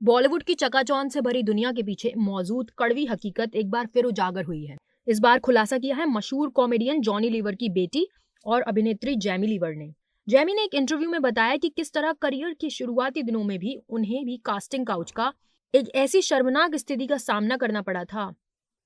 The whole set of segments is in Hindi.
बॉलीवुड की चकाचौंध से भरी दुनिया के पीछे मौजूद कड़वी हकीकत एक बार फिर उजागर हुई है। इस बार खुलासा किया है मशहूर कॉमेडियन जॉनी लीवर की बेटी और अभिनेत्री जैमी लीवर ने। जैमी ने एक इंटरव्यू में बताया कि किस तरह करियर के शुरुआती दिनों में भी उन्हें भी कास्टिंग काउच का एक ऐसी शर्मनाक स्थिति का सामना करना पड़ा था।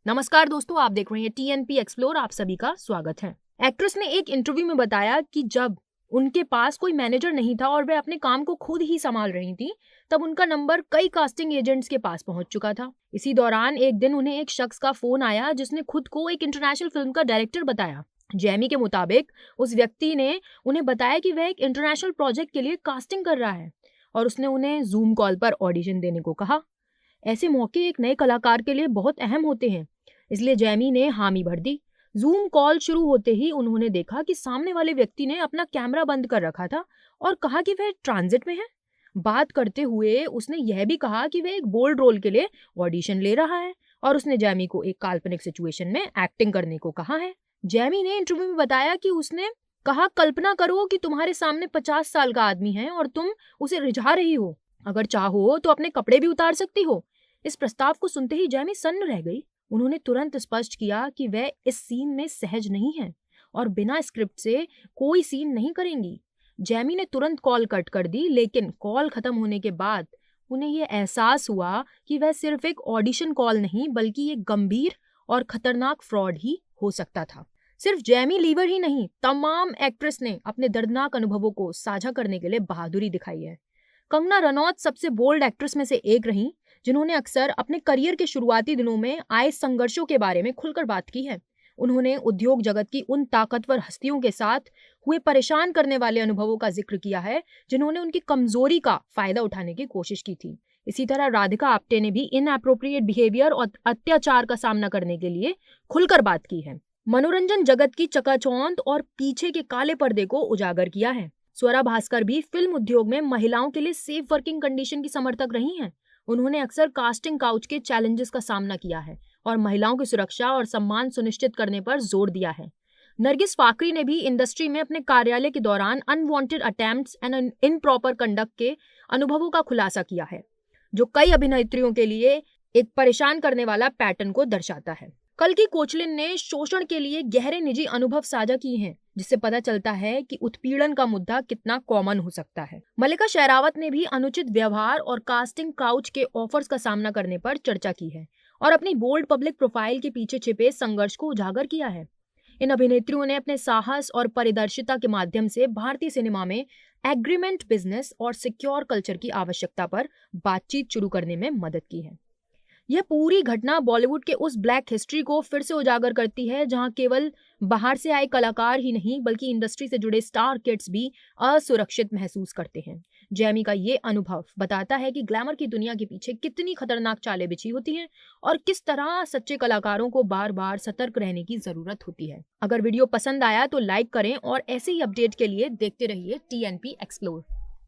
नमस्कार दोस्तों, आप देख रहे हैं टीएनपी एक्सप्लोर। आप सभी का स्वागत है। एक्ट्रेस ने एक इंटरव्यू में बताया कि जब उनके पास कोई मैनेजर नहीं था और वे अपने काम को खुद ही संभाल रही थी, तब उनका नंबर कई कास्टिंग एजेंट्स के पास पहुंच चुका था। इसी दौरान एक दिन उन्हें एक शख्स का फोन आया जिसने खुद को एक इंटरनेशनल फिल्म का डायरेक्टर बताया। जैमी के मुताबिक उस व्यक्ति ने उन्हें बताया कि वह एक इंटरनेशनल प्रोजेक्ट के लिए कास्टिंग कर रहा है और उसने उन्हें जूम कॉल पर ऑडिशन देने को कहा। ऐसे मौके एक नए कलाकार के लिए बहुत अहम होते हैं, इसलिए जैमी ने हामी भर दी। जूम कॉल शुरू होते ही उन्होंने देखा कि सामने वाले व्यक्ति ने अपना कैमरा बंद कर रखा था और कहा कि वह ट्रांजिट में है। बात करते हुए उसने यह भी कहा कि वह एक बोल्ड रोल के लिए ऑडिशन ले रहा है और उसने जैमी को एक काल्पनिक सिचुएशन में एक्टिंग करने को कहा है। जैमी ने इंटरव्यू में बताया कि उसने कहा, कल्पना करो कि तुम्हारे सामने 50 साल का आदमी है और तुम उसे रिझा रही हो। अगर चाहो तो अपने कपड़े भी उतार सकती हो। इस प्रस्ताव को सुनते ही जैमी सन्न रह गई। उन्होंने तुरंत स्पष्ट किया कि वह इस सीन में सहज नहीं है और बिना स्क्रिप्ट से कोई सीन नहीं करेंगी। जैमी ने तुरंत कॉल कट कर दी, लेकिन कॉल खत्म होने के बाद उन्हें यह एहसास हुआ कि वह सिर्फ एक ऑडिशन कॉल नहीं बल्कि एक गंभीर और खतरनाक फ्रॉड ही हो सकता था। सिर्फ जैमी लीवर ही नहीं, तमाम एक्ट्रेस ने अपने दर्दनाक अनुभवों को साझा करने के लिए बहादुरी दिखाई है। कंगना रनौत सबसे बोल्ड एक्ट्रेस में से एक रही, जिन्होंने अक्सर अपने करियर के शुरुआती दिनों में आए संघर्षों के बारे में खुलकर बात की है। उन्होंने उद्योग जगत की उन ताकतवर हस्तियों के साथ हुए परेशान करने वाले अनुभवों का जिक्र किया है, जिन्होंने उनकी कमजोरी का फायदा उठाने की कोशिश की थी। इसी तरह राधिका आप्टे ने भी इनएप्रोप्रिएट बिहेवियर और अत्याचार का सामना करने के लिए खुलकर बात की है। मनोरंजन जगत की चकाचौंध और पीछे के काले पर्दे को उजागर किया है। स्वरा भास्कर भी फिल्म उद्योग में महिलाओं के लिए सेफ वर्किंग कंडीशन की समर्थक रही हैं। उन्होंने अक्सर कास्टिंग काउच के चैलेंजेस का सामना किया है और महिलाओं की सुरक्षा और सम्मान सुनिश्चित करने पर जोर दिया है। नरगिस फाकरी ने भी इंडस्ट्री में अपने कार्यालय के दौरान unwanted attempts and improper conduct के अनुभवों का खुलासा किया है, जो कई अभिनेत्रियों के लिए एक परेशान करने वाला पैटर्न को दर्शाता है। कल्कि कोचलिन ने शोषण के लिए गहरे निजी अनुभव साझा किए हैं, जिससे पता चलता है कि उत्पीड़न का मुद्दा कितना कॉमन हो सकता है। मल्लिका शेरावत ने भी अनुचित व्यवहार और कास्टिंग काउच के ऑफर्स का सामना करने पर चर्चा की है और अपनी बोल्ड पब्लिक प्रोफाइल के पीछे छिपे संघर्ष को उजागर किया है। इन अभिनेत्रियों ने अपने साहस और पारदर्शिता के माध्यम से भारतीय सिनेमा में एग्रीमेंट बिजनेस और सिक्योर कल्चर की आवश्यकता पर बातचीत शुरू करने में मदद की है। यह पूरी घटना बॉलीवुड के उस ब्लैक हिस्ट्री को फिर से उजागर करती है, जहां केवल बाहर से आए कलाकार ही नहीं बल्कि इंडस्ट्री से जुड़े स्टार किड्स भी असुरक्षित महसूस करते हैं। जैमी का ये अनुभव बताता है कि ग्लैमर की दुनिया के पीछे कितनी खतरनाक चालें बिछी होती हैं और किस तरह सच्चे कलाकारों को बार बार सतर्क रहने की जरूरत होती है। अगर वीडियो पसंद आया तो लाइक करें और ऐसे ही अपडेट के लिए देखते रहिए टीएनपी एक्सप्लोर।